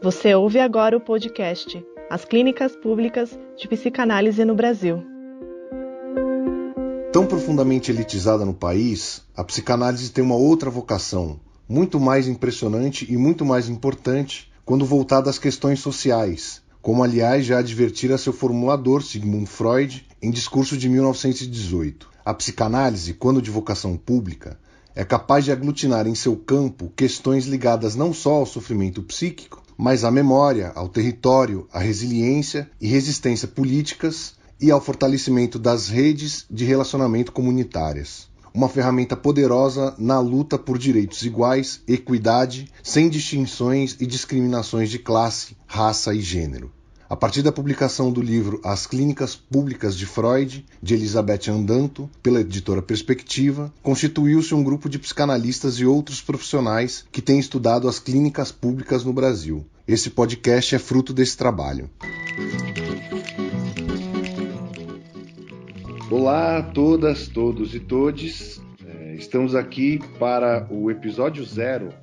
Você ouve agora o podcast As Clínicas Públicas de Psicanálise no Brasil. Tão profundamente elitizada no país, a psicanálise tem uma outra vocação, muito mais impressionante e muito mais importante quando voltada às questões sociais, como aliás já advertira seu formulador, Sigmund Freud, em discurso de 1918. A psicanálise, quando de vocação pública, é capaz de aglutinar em seu campo questões ligadas não só ao sofrimento psíquico, mas à memória, ao território, à resiliência e resistência políticas e ao fortalecimento das redes de relacionamento comunitárias. Uma ferramenta poderosa na luta por direitos iguais, equidade, sem distinções e discriminações de classe, raça e gênero. A partir da publicação do livro As Clínicas Públicas de Freud, de Elisabeth Andanto, pela editora Perspectiva, constituiu-se um grupo de psicanalistas e outros profissionais que têm estudado as clínicas públicas no Brasil. Esse podcast é fruto desse trabalho. Olá a todas, todos e todes. Estamos aqui para o episódio 0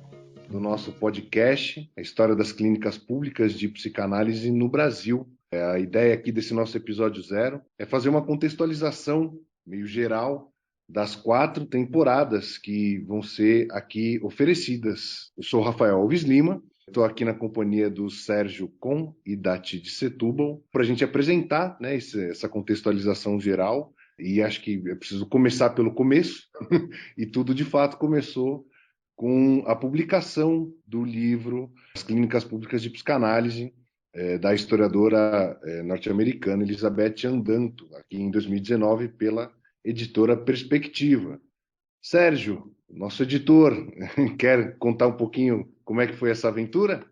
do nosso podcast, a história das clínicas públicas de psicanálise no Brasil. A ideia aqui desse nosso episódio 0 é fazer uma contextualização meio geral das 4 temporadas que vão ser aqui oferecidas. Eu sou Rafael Alves Lima, estou aqui na companhia do Sérgio Com e da Tid Setúbal para a gente apresentar, né, essa contextualização geral. E acho que é preciso começar pelo começo, e tudo de fato começou com a publicação do livro As Clínicas Públicas de Psicanálise, da historiadora norte-americana Elisabeth Andanto, aqui em 2019, pela editora Perspectiva. Sérgio, nosso editor, quer contar um pouquinho como é que foi essa aventura?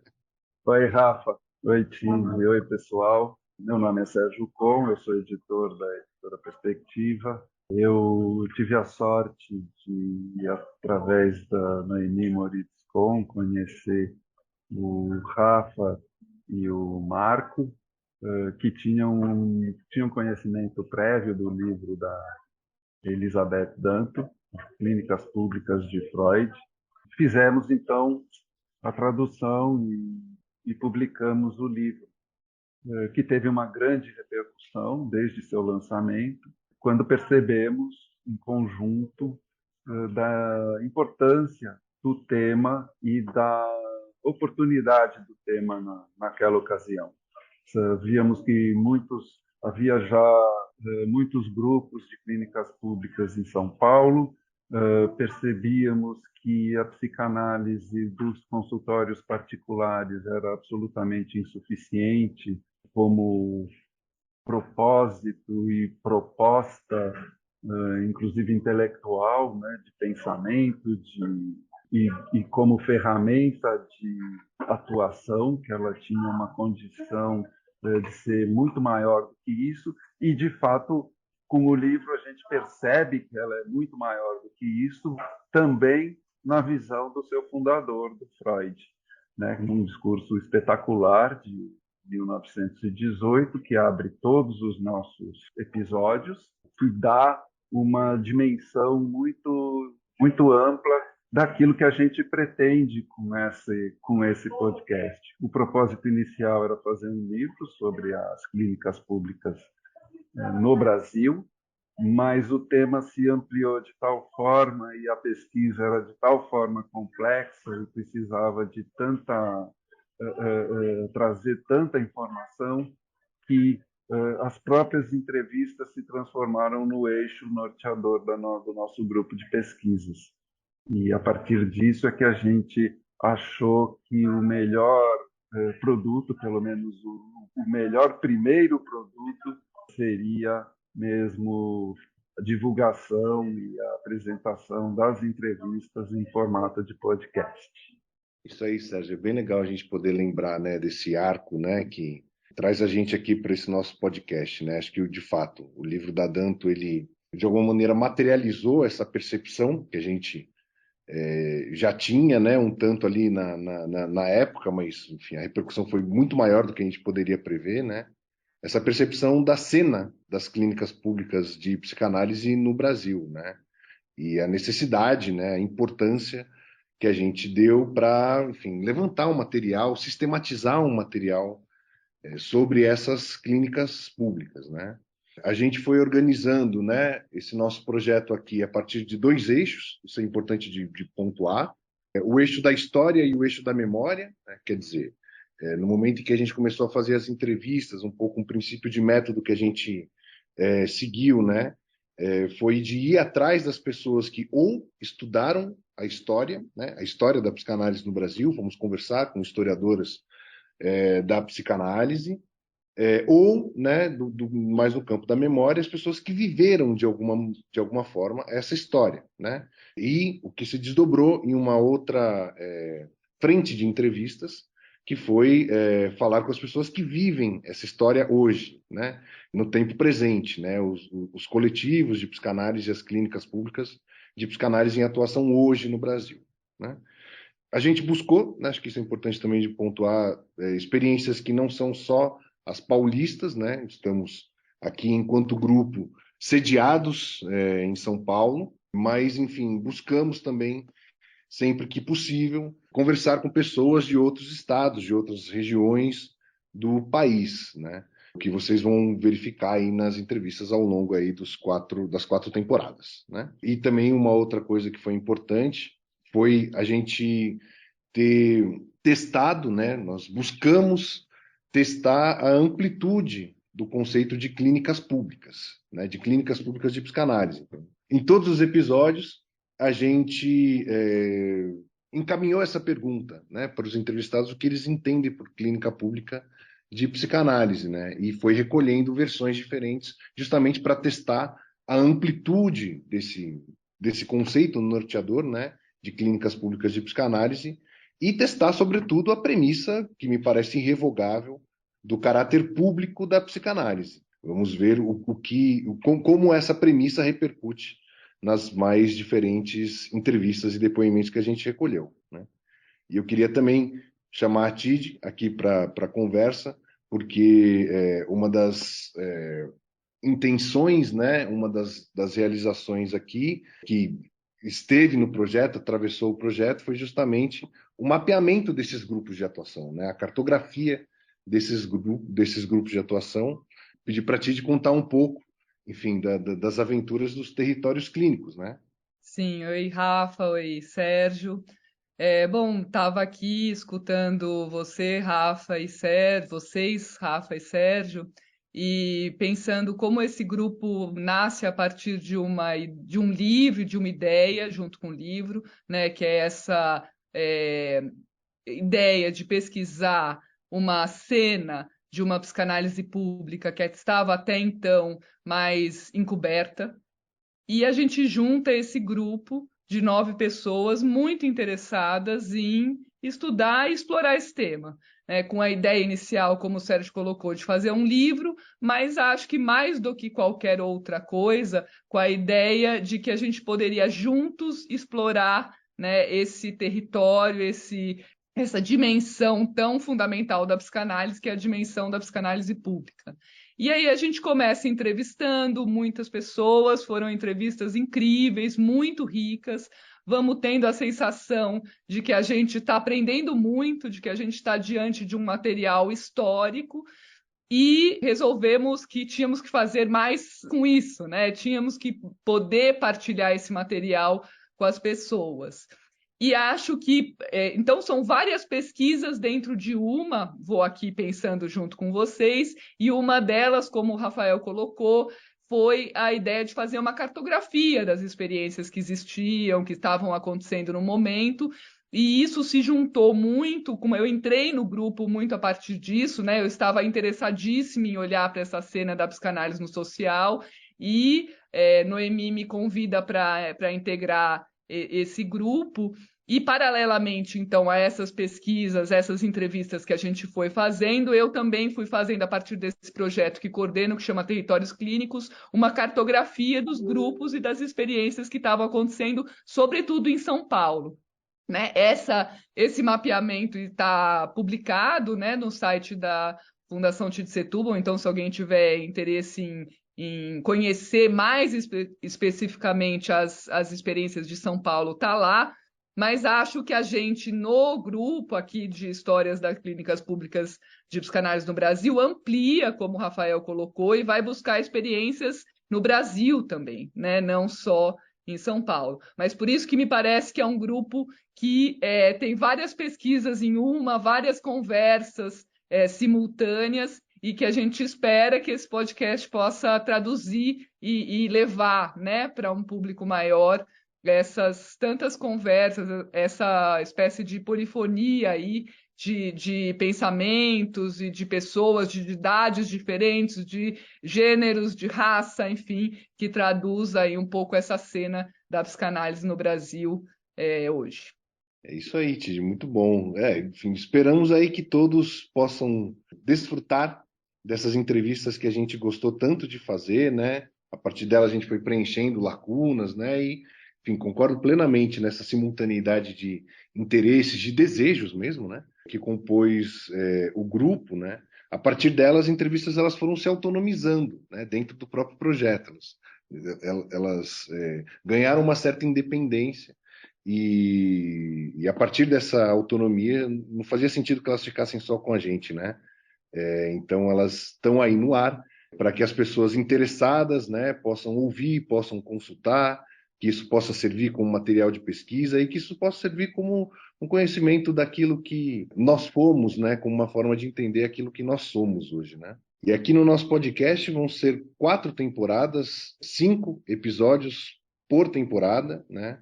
Oi, Rafa. Oi, time. Oi, pessoal. Meu nome é Sérgio Com, eu sou editor da editora Perspectiva. Eu tive a sorte de, através da Noemi Moritz Com, conhecer o Rafa e o Marco, que tinham conhecimento prévio do livro da Elisabeth Danto, Clínicas Públicas de Freud. Fizemos, então, a tradução e publicamos o livro, que teve uma grande repercussão desde seu lançamento, quando percebemos, em conjunto, da importância do tema e da oportunidade do tema naquela ocasião. Víamos que havia já muitos grupos de clínicas públicas em São Paulo, percebíamos que a psicanálise dos consultórios particulares era absolutamente insuficiente como propósito e proposta, inclusive intelectual, né, de pensamento, e como ferramenta de atuação, que ela tinha uma condição de ser muito maior do que isso, e, de fato, com o livro a gente percebe que ela é muito maior do que isso, também na visão do seu fundador, do Freud, né, num discurso espetacular de 1918, que abre todos os nossos episódios, que dá uma dimensão muito, muito ampla daquilo que a gente pretende com esse podcast. O propósito inicial era fazer um livro sobre as clínicas públicas no Brasil, mas o tema se ampliou de tal forma e a pesquisa era de tal forma complexa e precisava de trazer tanta informação que as próprias entrevistas se transformaram no eixo norteador do nosso grupo de pesquisas. E a partir disso é que a gente achou que o melhor produto, pelo menos o melhor primeiro produto, seria mesmo a divulgação e a apresentação das entrevistas em formato de podcast. Isso aí, Sérgio, é bem legal a gente poder lembrar, né, desse arco, né, que traz a gente aqui para esse nosso podcast, né? Acho que, de fato, o livro da Danto, ele, de alguma maneira, materializou essa percepção que a gente já tinha, né, um tanto ali na época, mas, enfim, a repercussão foi muito maior do que a gente poderia prever, né? Essa percepção da cena das clínicas públicas de psicanálise no Brasil, né? E a necessidade, né, a importância que a gente deu para, enfim, levantar um material, sistematizar um material sobre essas clínicas públicas, né? A gente foi organizando, né, esse nosso projeto aqui a partir de dois eixos, isso é importante de pontuar, o eixo da história e o eixo da memória, né? Quer dizer, no momento em que a gente começou a fazer as entrevistas, um pouco um princípio de método que a gente seguiu, né, foi de ir atrás das pessoas que ou estudaram a história, né, a história da psicanálise no Brasil, fomos conversar com historiadoras da psicanálise, ou, né, mais no campo da memória, as pessoas que viveram de alguma forma essa história, né? E o que se desdobrou em uma outra frente de entrevistas, que foi falar com as pessoas que vivem essa história hoje, né? No tempo presente, né? Os coletivos de psicanálise e as clínicas públicas de psicanálise em atuação hoje no Brasil, né? A gente buscou, né, acho que isso é importante também de pontuar, experiências que não são só as paulistas, né? Estamos aqui enquanto grupo sediados em São Paulo, mas enfim, buscamos também sempre que possível conversar com pessoas de outros estados, de outras regiões do país, né? O que vocês vão verificar aí nas entrevistas ao longo aí das quatro temporadas, né? E também uma outra coisa que foi importante foi a gente ter testado, né? Nós buscamos testar a amplitude do conceito de clínicas públicas, né? De clínicas públicas de psicanálise. Em todos os episódios, a gente encaminhou essa pergunta, né, para os entrevistados, o que eles entendem por clínica pública de psicanálise, né? E foi recolhendo versões diferentes, justamente para testar a amplitude desse conceito norteador, né, de clínicas públicas de psicanálise, e testar, sobretudo, a premissa, que me parece irrevogável, do caráter público da psicanálise. Vamos ver como essa premissa repercute nas mais diferentes entrevistas e depoimentos que a gente recolheu, né? E eu queria também chamar a Tid aqui para a conversa, porque uma das intenções, né, uma das realizações aqui, que esteve no projeto, atravessou o projeto, foi justamente o mapeamento desses grupos de atuação, né, a cartografia desses grupos de atuação. Pedir para ti de contar um pouco, enfim, das aventuras dos territórios clínicos, né? Sim, oi Rafa, oi Sérgio. Bom, estava aqui escutando vocês, Rafa e Sérgio, e pensando como esse grupo nasce a partir de um livro, de uma ideia, junto com o livro, né, que é essa ideia de pesquisar uma cena de uma psicanálise pública que estava até então mais encoberta, e a gente junta esse grupo de 9 pessoas muito interessadas em estudar e explorar esse tema, né? Com a ideia inicial, como o Sérgio colocou, de fazer um livro, mas acho que mais do que qualquer outra coisa, com a ideia de que a gente poderia juntos explorar, né, esse território, essa dimensão tão fundamental da psicanálise, que é a dimensão da psicanálise pública. E aí a gente começa entrevistando muitas pessoas, foram entrevistas incríveis, muito ricas. Vamos tendo a sensação de que a gente está aprendendo muito, de que a gente está diante de um material histórico, e resolvemos que tínhamos que fazer mais com isso, né? Tínhamos que poder partilhar esse material com as pessoas. E acho que, então, são várias pesquisas dentro de uma, vou aqui pensando junto com vocês, e uma delas, como o Rafael colocou, foi a ideia de fazer uma cartografia das experiências que existiam, que estavam acontecendo no momento, e isso se juntou muito, como eu entrei no grupo muito a partir disso, né? Eu estava interessadíssima em olhar para essa cena da psicanálise no social, e Noemi me convida para integrar esse grupo, e paralelamente, então, a essas pesquisas, essas entrevistas que a gente foi fazendo, eu também fui fazendo, a partir desse projeto que coordeno, que chama Territórios Clínicos, uma cartografia dos grupos e das experiências que estavam acontecendo, sobretudo em São Paulo, né? Esse mapeamento está publicado, né, no site da Fundação Tid Setúbal, então, se alguém tiver interesse em conhecer mais especificamente as experiências de São Paulo, está lá. mas acho que a gente, no grupo aqui de Histórias das Clínicas Públicas de Psicanálise no Brasil, amplia, como o Rafael colocou, e vai buscar experiências no Brasil também, né? Não só em São Paulo. Mas por isso que me parece que é um grupo que tem várias pesquisas em várias conversas simultâneas, e que a gente espera que esse podcast possa traduzir e levar, né, para um público maior essas tantas conversas, essa espécie de polifonia aí de pensamentos e de pessoas de idades diferentes, de gêneros, de raça, enfim, que traduz aí um pouco essa cena da psicanálise no Brasil hoje. É isso aí, Tid, muito bom. Enfim, esperamos aí que todos possam desfrutar dessas entrevistas que a gente gostou tanto de fazer, né? A partir dela a gente foi preenchendo lacunas, né? E, enfim, concordo plenamente nessa simultaneidade de interesses, de desejos mesmo, né? Que compôs o grupo, né? A partir delas, as entrevistas elas foram se autonomizando, né? Dentro do próprio projeto. Elas ganharam uma certa independência. E a partir dessa autonomia, não fazia sentido que elas ficassem só com a gente, né? Então, elas estão aí no ar para que as pessoas interessadas, né, possam ouvir, possam consultar, que isso possa servir como material de pesquisa e que isso possa servir como um conhecimento daquilo que nós fomos, né, como uma forma de entender aquilo que nós somos hoje, né? E aqui no nosso podcast vão ser 4 temporadas, 5 episódios por temporada, né?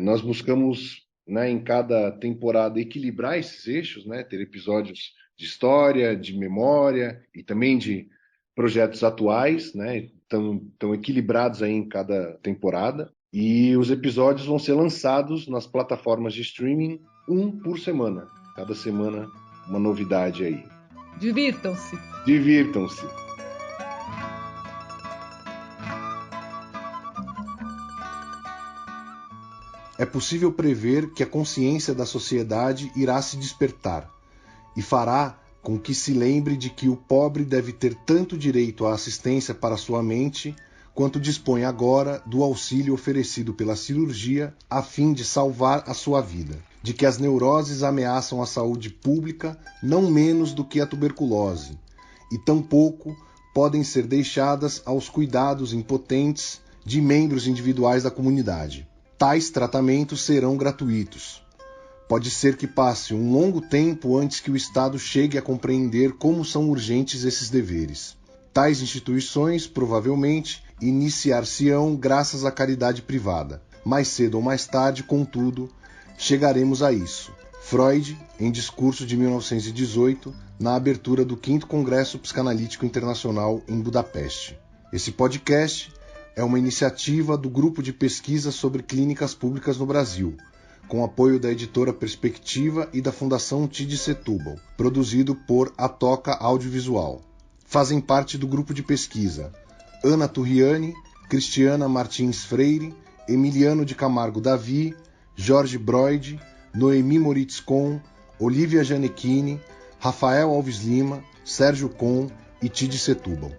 Nós buscamos, né, em cada temporada equilibrar esses eixos, né, ter episódios de história, de memória e também de projetos atuais, né, tão equilibrados aí em cada temporada. E os episódios vão ser lançados nas plataformas de streaming, um por semana. Cada semana uma novidade aí. Divirtam-se! Divirtam-se! É possível prever que a consciência da sociedade irá se despertar e fará com que se lembre de que o pobre deve ter tanto direito à assistência para sua mente quanto dispõe agora do auxílio oferecido pela cirurgia a fim de salvar a sua vida, de que as neuroses ameaçam a saúde pública não menos do que a tuberculose e tampouco podem ser deixadas aos cuidados impotentes de membros individuais da comunidade. Tais tratamentos serão gratuitos. Pode ser que passe um longo tempo antes que o Estado chegue a compreender como são urgentes esses deveres. Tais instituições, provavelmente, iniciar-se-ão graças à caridade privada. Mais cedo ou mais tarde, contudo, chegaremos a isso. Freud, em discurso de 1918, na abertura do 5º Congresso Psicanalítico Internacional em Budapeste. Esse podcast é uma iniciativa do Grupo de Pesquisa sobre Clínicas Públicas no Brasil, com apoio da editora Perspectiva e da Fundação Tid Setúbal, produzido por A Toca Audiovisual. Fazem parte do grupo de pesquisa Ana Turriani, Cristiana Martins Freire, Emiliano de Camargo Davi, Jorge Broide, Noemi Moritz Kohn, Olivia Gianecchini, Rafael Alves Lima, Sérgio Kohn e Tid Setúbal.